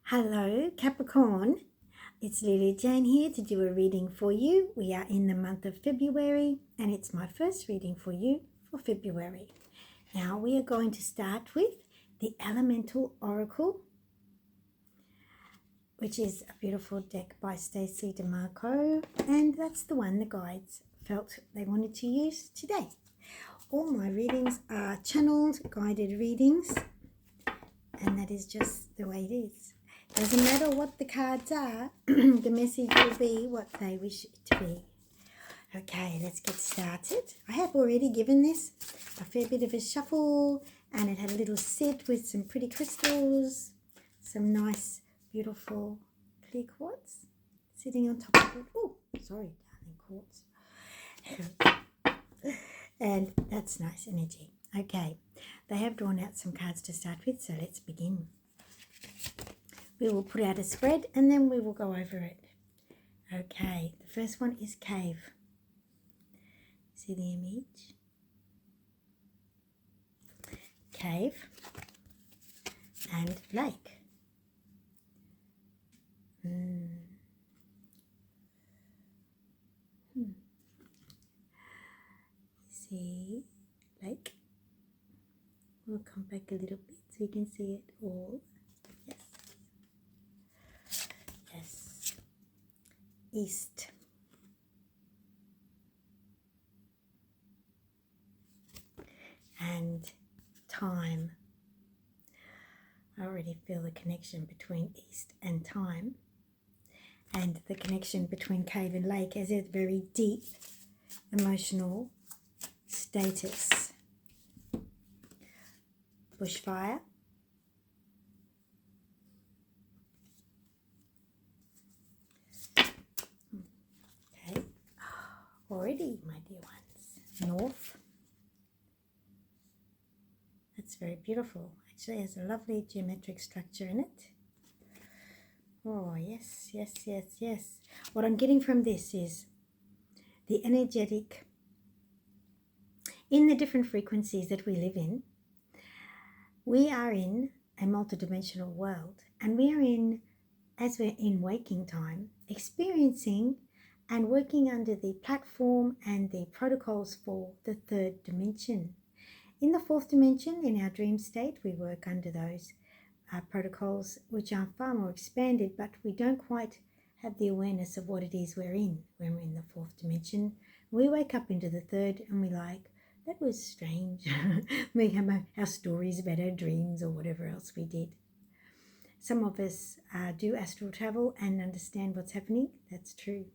Hello, Capricorn. It's Lilou Jane here to do a reading for you. We are in the month of February and it's my first reading for you for February. Now we are going to start with the Elemental Oracle, which is a beautiful deck by Stacey DeMarco, and that's the one the guides felt they wanted to use today. All my readings are channeled, guided readings, and that is just the way it is. Doesn't matter what the cards are, the message will be what they wish it to be. Okay, let's get started. I have already given this a fair bit of a shuffle, and it had a little sit with some pretty crystals, some nice, beautiful clear quartz sitting on top of it. Oh, sorry, darling quartz. And that's nice energy. Okay, they have drawn out some cards to start with, so let's begin. We will put out a spread and then we will go over it. Okay, the first one is cave. See the image? Cave and lake. See lake. We'll come back a little bit so you can see it all. Yes. East. And time. I already feel the connection between east and time, and the connection between cave and lake as a very deep emotional status. Bushfire. Okay, already, my dear ones. North. That's very beautiful. Actually has a lovely geometric structure in it. Oh, yes, yes, yes, yes. What I'm getting from this is the energetic, in the different frequencies that we live in, we are in a multidimensional world, and we are in, as we're in waking time, experiencing and working under the platform and the protocols for the third dimension. In the fourth dimension, in our dream state, we work under those protocols, which are far more expanded, but we don't quite have the awareness of what it is we're in when we're in the fourth dimension. We wake up into the third and we like, that was strange. We have our stories about our dreams or whatever else we did. Some of us do astral travel and understand what's happening. That's true.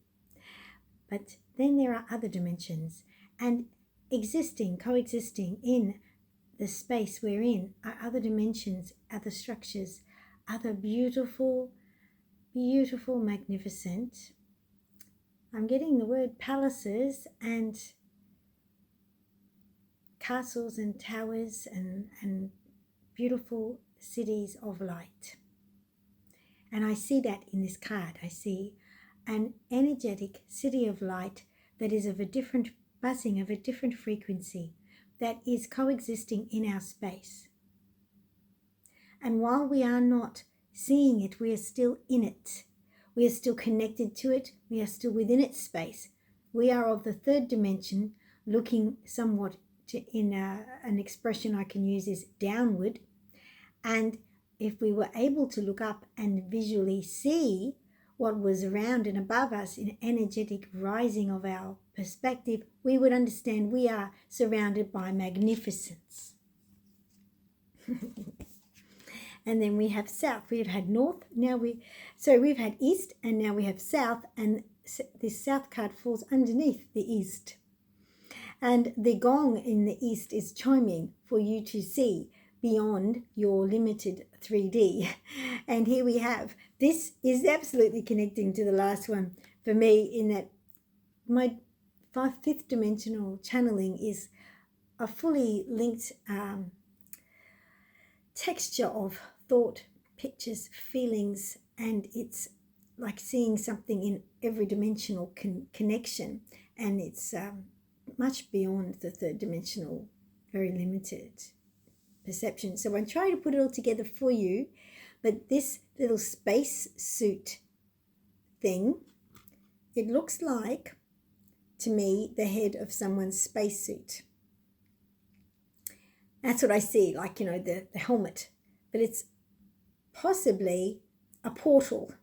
But then there are other dimensions, and coexisting in the space we're in are other dimensions, other structures, other beautiful, beautiful, magnificent. I'm getting the word palaces and castles and towers and beautiful cities of light. And I see that in this card. I see an energetic city of light that is of a different buzzing, of a different frequency, that is coexisting in our space. And while we are not seeing it, we are still in it. We are still connected to it. We are still within its space. We are of the third dimension, looking somewhat in an expression I can use is downward. And if we were able to look up and visually see what was around and above us in energetic rising of our perspective, we would understand we are surrounded by magnificence. And then we have south. We've had north, we've had east, and now we have south, and this south card falls underneath the east. And the gong in the east is chiming for you to see beyond your limited 3D. And here we have, this is absolutely connecting to the last one for me, in that my fifth dimensional channeling is a fully linked texture of thought, pictures, feelings, and it's like seeing something in every dimensional connection, and it's much beyond the third dimensional, very limited perception. So I'm trying to put it all together for you But this little space suit thing, it looks like, to me, the head of someone's spacesuit. That's what I see, like, the helmet. But it's possibly a portal.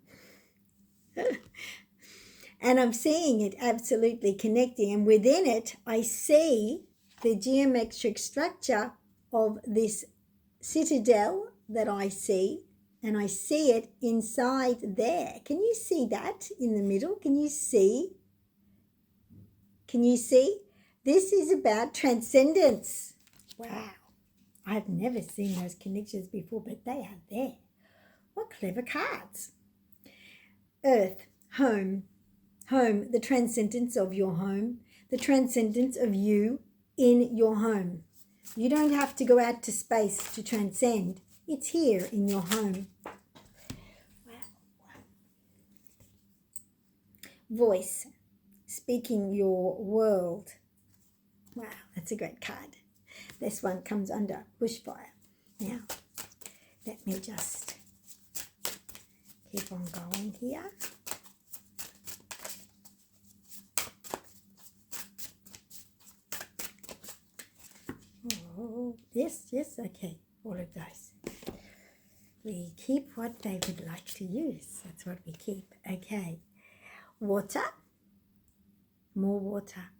And I'm seeing it absolutely connecting. And within it, I see the geometric structure of this citadel that I see. And I see it inside there. Can you see that in the middle? Can you see? Can you see? This is about transcendence. Wow. I've never seen those connections before, but they are there. What clever cards. Earth, home, home, the transcendence of your home, the transcendence of you in your home. You don't have to go out to space to transcend. It's here in your home. Wow. Voice, speaking your world. Wow, that's a great card. This one comes under bushfire. Now, let me just keep on going here. Oh, yes, okay, all of those. We keep what they would like to use. That's what we keep. Okay. Water. More water.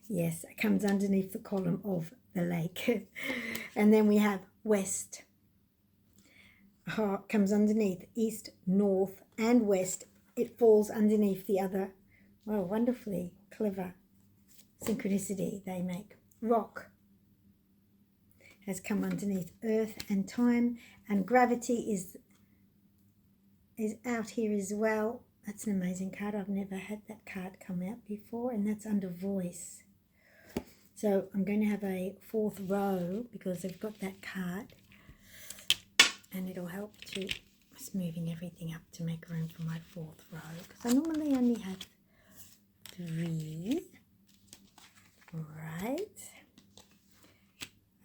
Yes, it comes underneath the column of the lake. And then we have west. Comes underneath east, north, and west. It falls underneath the other. Well, wonderfully clever synchronicity they make. Rock has come underneath earth and time, and gravity is out here as well. That's an amazing card. I've never had that card come out before, and that's under voice. So I'm going to have a fourth row because I've got that card, and it'll help to just moving everything up to make room for my fourth row, because I normally only have 3. Right.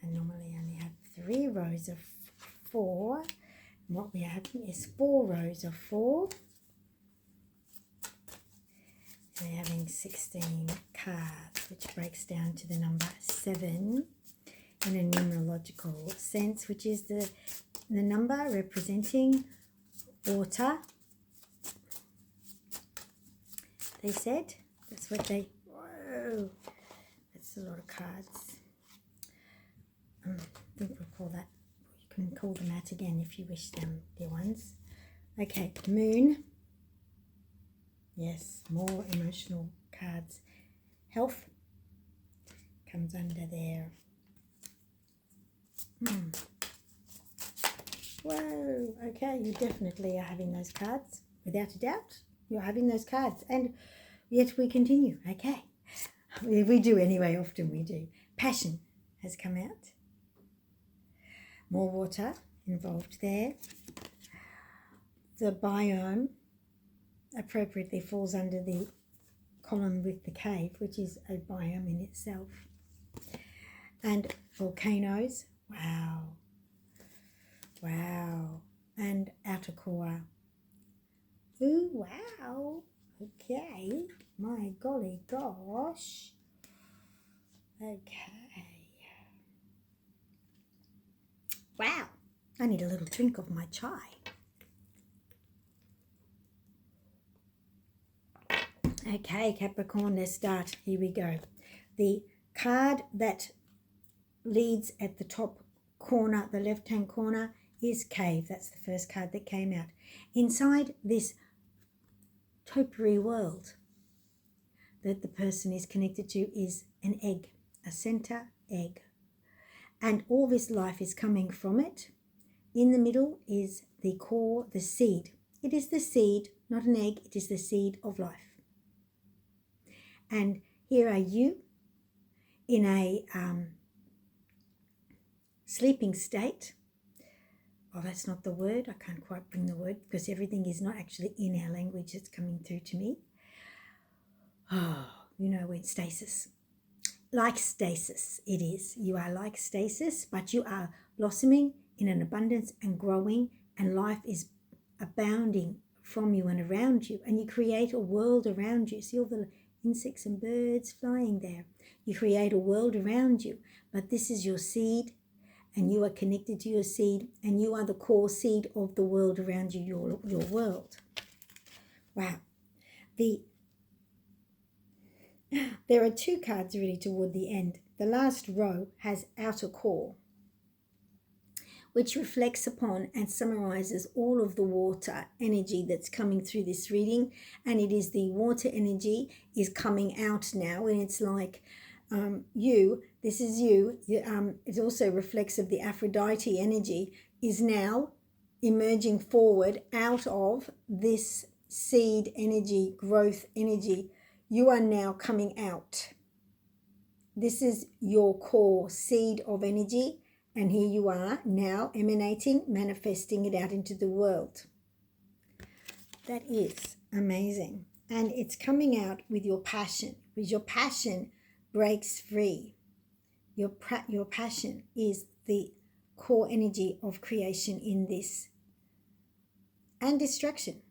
I normally only have 3 rows of 4. And what we are having is 4 rows of 4. And we're having 16 cards, which breaks down to the number 7 in a numerological sense, which is the number representing water. They said that's what they. Whoa, that's a lot of cards. I think we'll call that. You can call them out again if you wish them, dear ones. Okay, moon. Yes, more emotional cards. Health comes under there. Whoa, okay, you definitely are having those cards. Without a doubt, you're having those cards. And yet we continue. Okay. We do anyway, often we do. Passion has come out. More water involved there. The biome appropriately falls under the column with the cave, which is a biome in itself. And volcanoes. Wow. Wow. And outer core. Ooh, wow. Okay. My golly gosh. Okay. Wow. I need a little drink of my chai. Okay, Capricorn, let's start. Here we go. The card that leads at the top corner, the left-hand corner, is Cave. That's the first card that came out. Inside this topiary world that the person is connected to is an egg, a center egg. And all this life is coming from it. In the middle is the core, the seed. It is the seed, not an egg. It is the seed of life. And here are you in a sleeping state. Oh, that's not the word. I can't quite bring the word because everything is not actually in our language that's coming through to me. Oh, you know, we're in stasis. Like stasis, it is. You are like stasis, but you are blossoming in an abundance and growing, and life is abounding from you and around you, and you create a world around you. See all the insects and birds flying there. You create a world around you, but this is your seed, and you are connected to your seed, and you are the core seed of the world around you, your world. Wow. There are 2 cards really toward the end. The last row has outer core, which reflects upon and summarizes all of the water energy that's coming through this reading. And it is the water energy is coming out now, and it's like this is you. It also reflects of the Aphrodite energy is now emerging forward out of this seed energy, growth energy. You are now coming out. This is your core seed of energy, and here you are now emanating, manifesting it out into the world. That is amazing. And it's coming out with your passion, because your passion breaks free. Your passion is the core energy of creation in this, and destruction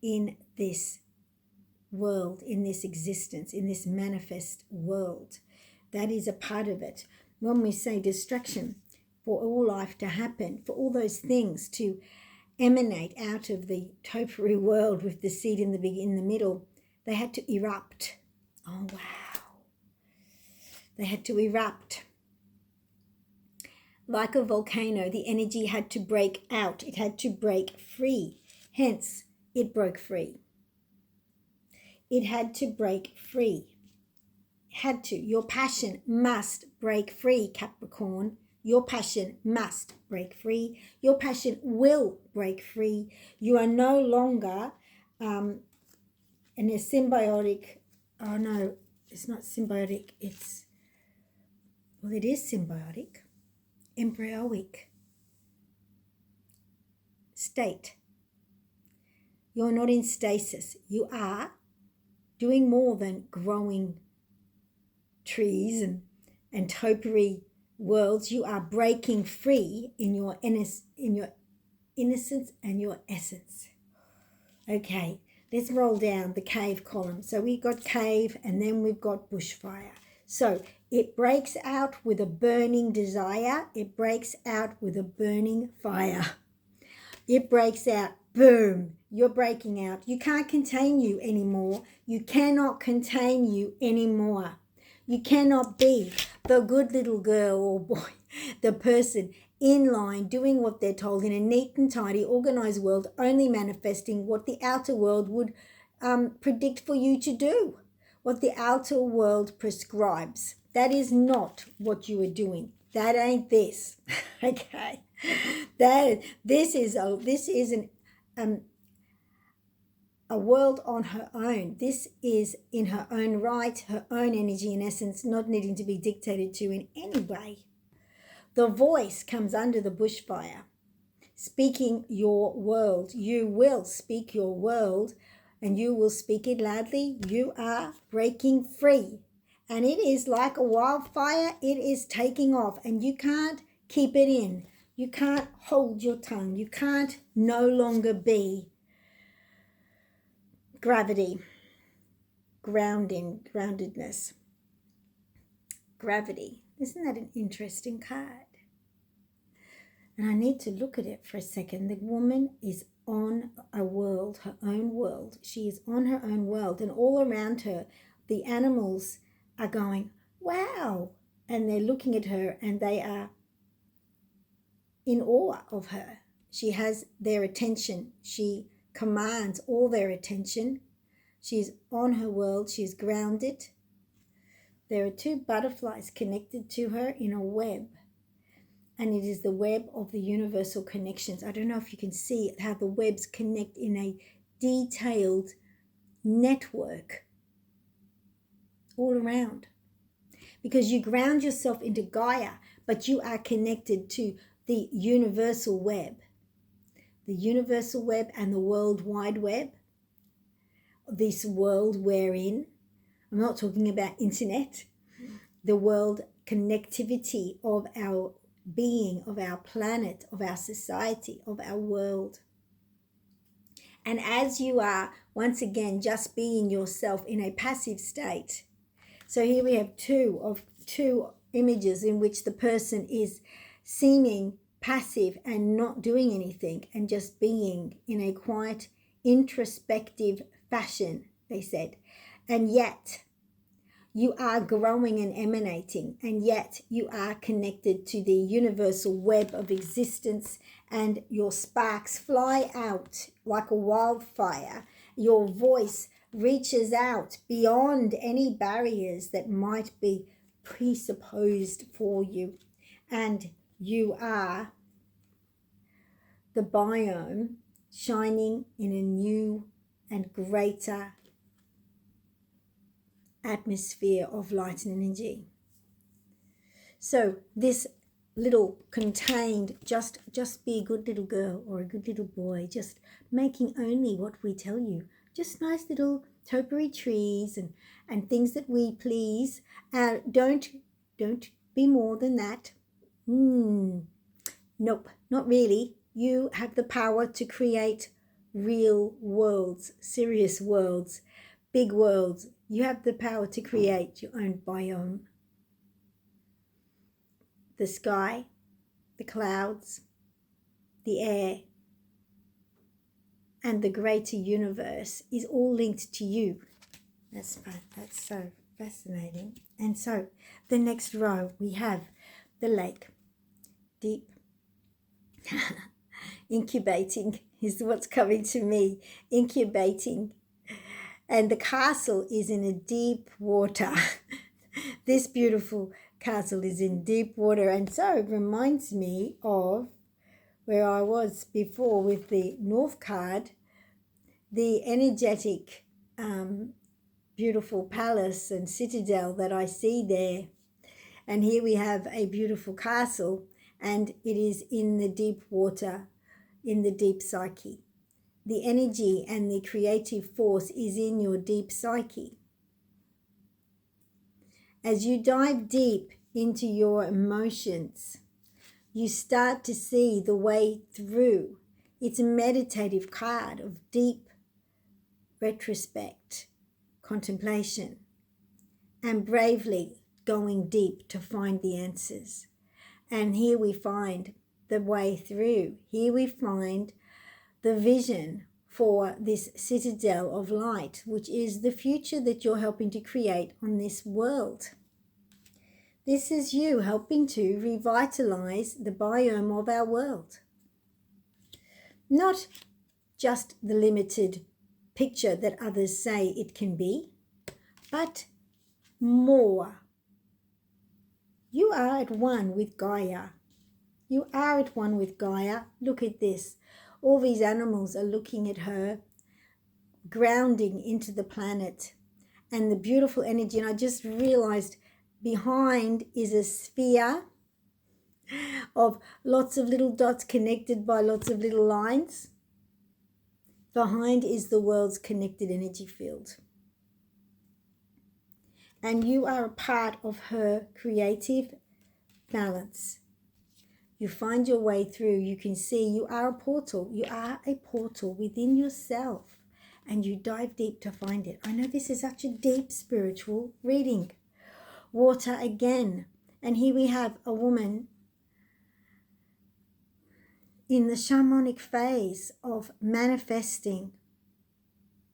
in this world, in this existence, in this manifest world. That is a part of it. When we say destruction, for all life to happen, for all those things to emanate out of the topiary world with the seed in the middle, they had to erupt. Oh, wow. They had to erupt. Like a volcano, the energy had to break out. It had to break free. Hence, it broke free. It had to break free. Had to. Your passion must break free, Capricorn. Your passion must break free. Your passion will break free. You are no longer in a symbiotic, oh no, it's not symbiotic, it's, well, it is symbiotic, embryoic state. You're not in stasis. You are doing more than growing trees and topiary worlds. You are breaking free in your innocence and your essence. Okay, let's roll down the cave column. So we've got cave, and then we've got bushfire. So it breaks out with a burning desire. It breaks out with a burning fire. It breaks out. Boom. You're breaking out. You can't contain you anymore. You cannot contain you anymore. You cannot be the good little girl or boy, the person in line doing what they're told in a neat and tidy, organized world, only manifesting what the outer world would predict for you to do, what the outer world prescribes. That is not what you are doing. That ain't this. Okay. This is a world on her own. This is in her own right, her own energy and essence, not needing to be dictated to in any way. The voice comes under the bushfire, speaking your world. You will speak your world, and you will speak it loudly. You are breaking free, and it is like a wildfire. It is taking off, and you can't keep it in. You can't hold your tongue. You can't no longer be gravity, groundedness, gravity. Isn't that an interesting card? And I need to look at it for a second. The woman is on a world, her own world. She is on her own world, and all around her, the animals are going, wow, and they're looking at her, and they are in awe of her. She has their attention. She commands all their attention. She's on her world. She's grounded. There are 2 butterflies connected to her in a web, and it is the web of the universal connections. I don't know if you can see how the webs connect in a detailed network all around, because you ground yourself into Gaia, but you are connected to the universal web. The universal web and the World Wide Web, this world wherein, I'm not talking about internet, the world connectivity of our being of our planet, of our society, of our world. And as you are, once again, just being yourself in a passive state. So here we have two images in which the person is seeming passive and not doing anything and just being in a quiet, introspective fashion, they said. And yet you are growing and emanating, and yet you are connected to the universal web of existence, and your sparks fly out like a wildfire. Your voice reaches out beyond any barriers that might be presupposed for you, and you are the biome shining in a new and greater atmosphere of light and energy. So this little contained, just be a good little girl or a good little boy, just making only what we tell you, just nice little topiary trees and things that we please. Don't be more than that. Nope, not really. You have the power to create real worlds, serious worlds, big worlds. You have the power to create your own biome. The sky, the clouds, the air, and the greater universe is all linked to you. That's so fascinating. And so the next row we have the lake, deep, incubating is what's coming to me, incubating. And the castle is in a deep water. This beautiful castle is in deep water, and so it reminds me of where I was before with the North card, the energetic, beautiful palace and citadel that I see there. And here we have a beautiful castle, and it is in the deep water, in the deep psyche. The energy and the creative force is in your deep psyche. As you dive deep into your emotions, you start to see the way through. It's a meditative card of deep retrospect, contemplation, and bravely going deep to find the answers. And here we find the way through. Here we find the vision for this citadel of light, which is the future that you're helping to create on this world. This is you helping to revitalize the biome of our world. Not just the limited picture that others say it can be, but more. You are at one with Gaia. You are at one with Gaia. Look at this. All these animals are looking at her, grounding into the planet and the beautiful energy. And I just realized behind is a sphere of lots of little dots connected by lots of little lines. Behind is the world's connected energy field. And you are a part of her creative balance. You find your way through. You can see you are a portal. You are a portal within yourself. And you dive deep to find it. I know this is such a deep spiritual reading. Water again. And here we have a woman in the shamanic phase of manifesting.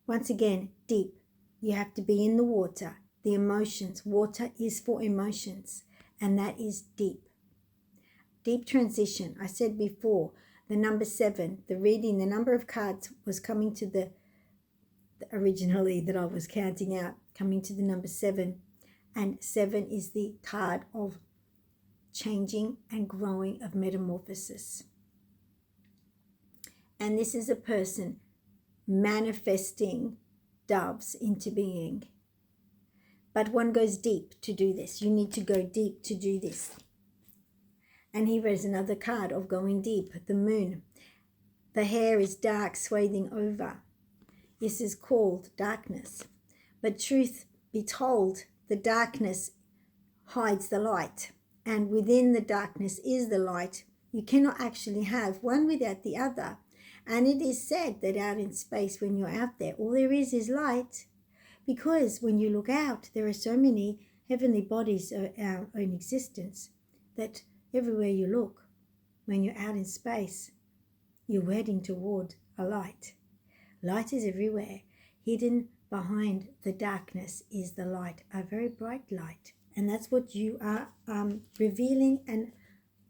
Once again, deep. You have to be in the water. The emotions. Water is for emotions. And that is deep. Deep transition. I said before, the number 7, the reading, the number of cards was coming to the originally that I was counting out, coming to the number 7. And 7 is the card of changing and growing, of metamorphosis. And this is a person manifesting doves into being. But one goes deep to do this. You need to go deep to do this. And here is another card of going deep, the moon. The hair is dark, swathing over. This is called darkness. But truth be told, the darkness hides the light. and within the darkness is the light. You cannot actually have one without the other. And it is said that out in space, when you're out there, all there is light. Because when you look out, there are so many heavenly bodies in existence that everywhere you look, when you're out in space, you're heading toward a light. Light is everywhere. Hidden behind the darkness is the light, a very bright light. And that's what you are revealing and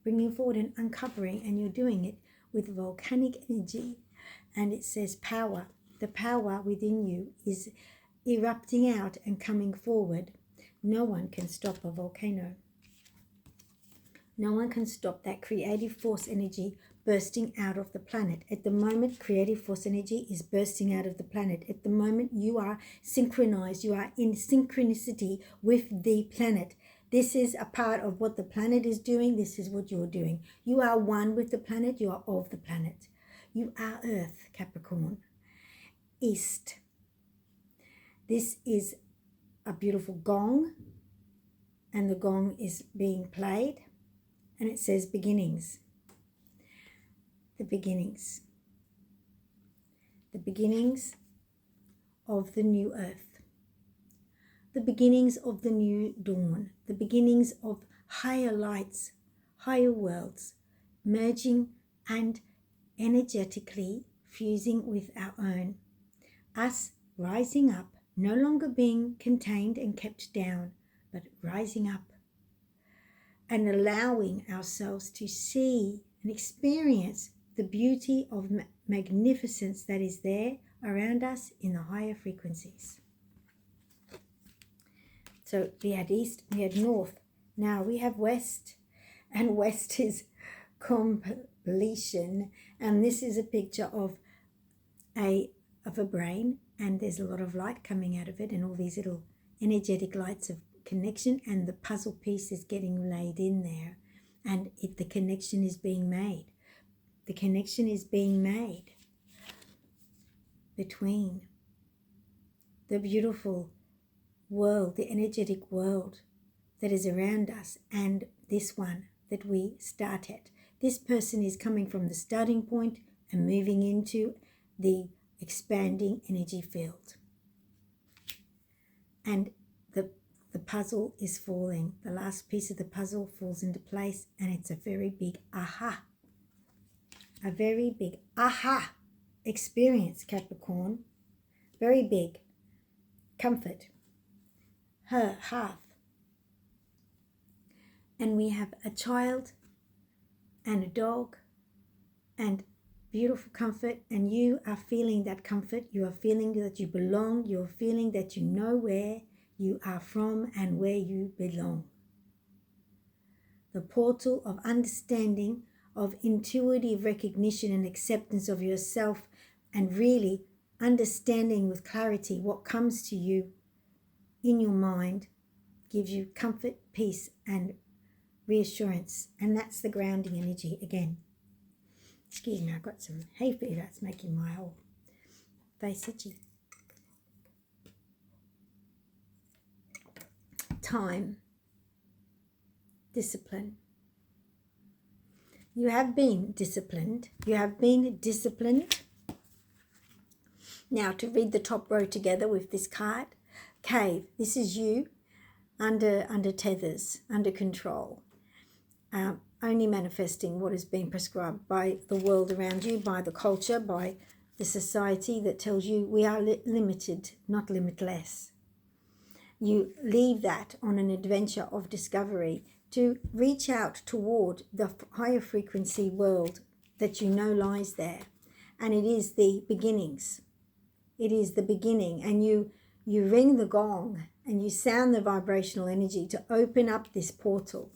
bringing forward and uncovering, and you're doing it with volcanic energy. And it says power. The power within you is erupting out and coming forward. No one can stop a volcano. No one can stop that creative force energy bursting out of the planet. At the moment, creative force energy is bursting out of the planet. At the moment, you are synchronized. You are in synchronicity with the planet. This is a part of what the planet is doing. This is what you're doing. You are one with the planet. You are of the planet. You are Earth, Capricorn. East. This is a beautiful gong, and the gong is being played, and it says beginnings. The beginnings. The beginnings of the new earth. The beginnings of the new dawn. The beginnings of higher lights, higher worlds, merging and energetically fusing with our own. Us rising up, no longer being contained and kept down, but rising up and allowing ourselves to see and experience the beauty of magnificence that is there around us in the higher frequencies. So we had east, we had north, now we have west, and west is completion. And this is a picture of a brain, and there's a lot of light coming out of it, and all these little energetic lights of connection, and the puzzle piece is getting laid in there, and the connection is being made. The connection is being made between the beautiful world, the energetic world that is around us, and this one that we start at. This person is coming from the starting point and moving into the expanding energy field. And the puzzle is falling. The last piece of the puzzle falls into place, and it's a very big aha. A very big aha experience, Capricorn. Very big. Comfort. Her half. And we have a child and a dog and beautiful comfort, and you are feeling that comfort. You are feeling that you belong. You are feeling that you know where you are from and where you belong. The portal of understanding, of intuitive recognition and acceptance of yourself, and really understanding with clarity what comes to you in your mind, gives you comfort, peace, and reassurance. And that's the grounding energy again. Excuse me, I've got some hay fever. It's making my whole face itchy. Time. Discipline. You have been disciplined. You have been disciplined. Now to read the top row together with this card. Cave. This is you under tethers, under control. Only manifesting what is being prescribed by the world around you, by the culture, by the society that tells you we are limited, not limitless. You leave that on an adventure of discovery to reach out toward the higher frequency world that you know lies there. And it is the beginnings. It is the beginning. And you ring the gong and you sound the vibrational energy to open up this portal.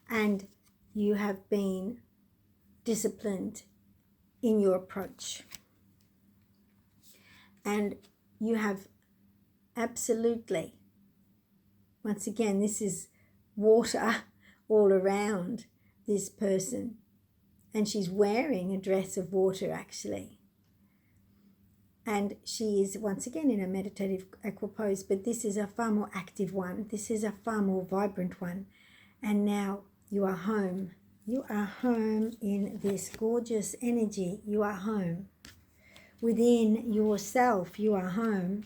And you have been disciplined in your approach. And you have absolutely, once again, this is water all around this person. And she's wearing a dress of water, actually. And she is, once again, in a meditative equipose, but this is a far more active one. This is a far more vibrant one. And now You are home. You are home in this gorgeous energy. You are home. Within yourself, you are home.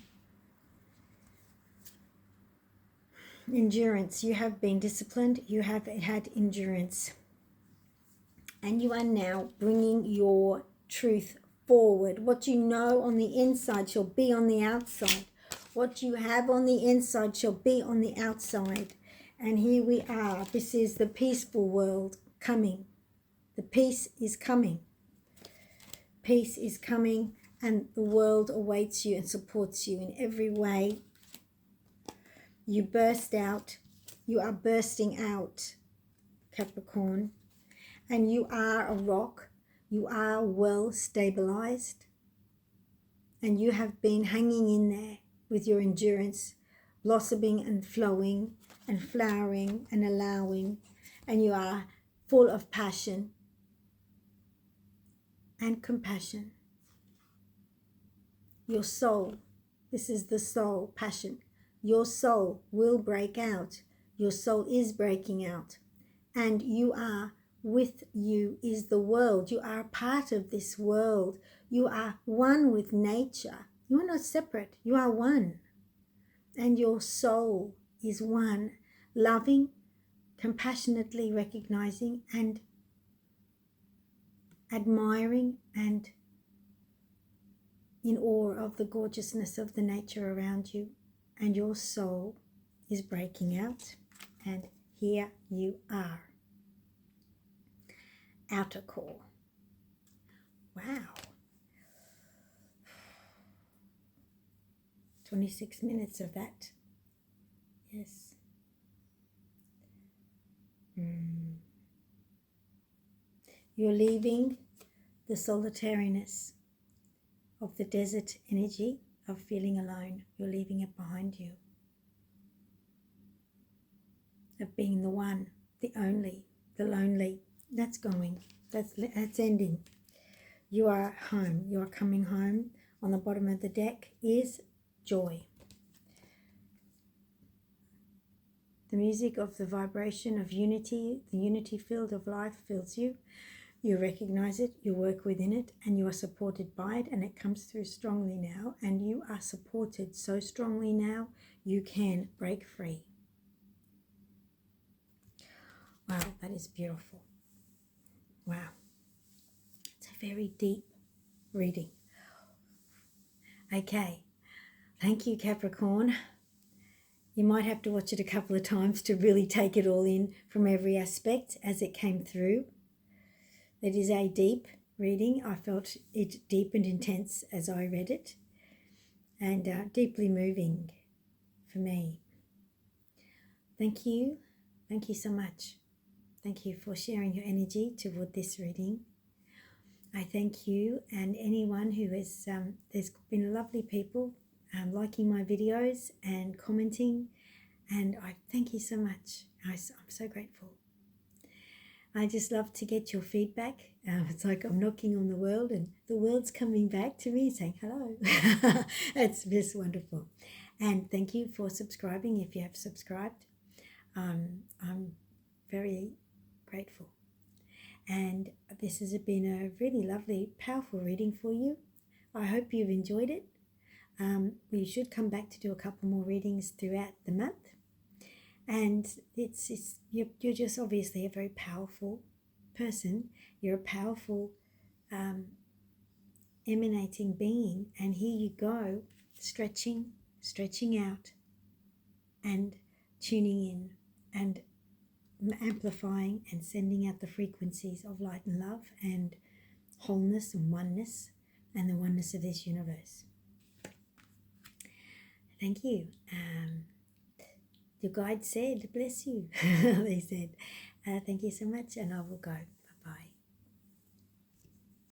Endurance. You have been disciplined. You have had endurance. And you are now bringing your truth forward. What you know on the inside shall be on the outside. What you have on the inside shall be on the outside. And here we are. This is the peaceful world coming. The peace is coming. Peace is coming, and the world awaits you and supports you in every way. You burst out. You are bursting out, Capricorn. And you are a rock. You are well stabilized. And you have been hanging in there with your endurance, blossoming and flowing and flowering and allowing. And you are full of passion and compassion. Your soul, this is the soul, passion. Your soul will break out. Your soul is breaking out. And you are, with you is the world. You are a part of this world. You are one with nature. You are not separate. You are one. And your soul is one, loving, compassionately recognizing and admiring and in awe of the gorgeousness of the nature around you. And your soul is breaking out. And here you are. Outer core. Wow. 26 minutes of that. Yes. You're leaving the solitariness of the desert energy of feeling alone. You're leaving it behind you. Of being the one, the only, the lonely. That's going. That's ending. You are home. You are coming home. On the bottom of the deck is joy. The music of the vibration of unity, the unity field of life fills you. You recognize it, you work within it, and you are supported by it, and it comes through strongly now, and you are supported so strongly now, you can break free. Wow, that is beautiful. Wow. It's a very deep reading. Okay. Thank you, Capricorn. You might have to watch it a couple of times to really take it all in from every aspect as it came through. It is a deep reading. I felt it deep and intense as I read it, and deeply moving for me. Thank you. Thank you so much. Thank you for sharing your energy toward this reading. I thank you and anyone who has, there's been lovely people liking my videos and commenting, and I thank you so much. I'm so grateful. I just love to get your feedback. It's like I'm knocking on the world and the world's coming back to me saying hello. It's just wonderful. And thank you for subscribing if you have subscribed. I'm very grateful. And this has been a really lovely, powerful reading for you. I hope you've enjoyed it. We should come back to do a couple more readings throughout the month. And you're just obviously a very powerful person. You're a powerful emanating being. And here you go, stretching out and tuning in and amplifying and sending out the frequencies of light and love and wholeness and oneness and the oneness of this universe. Thank you. Your guide said, bless you. They said, thank you so much, and I will go.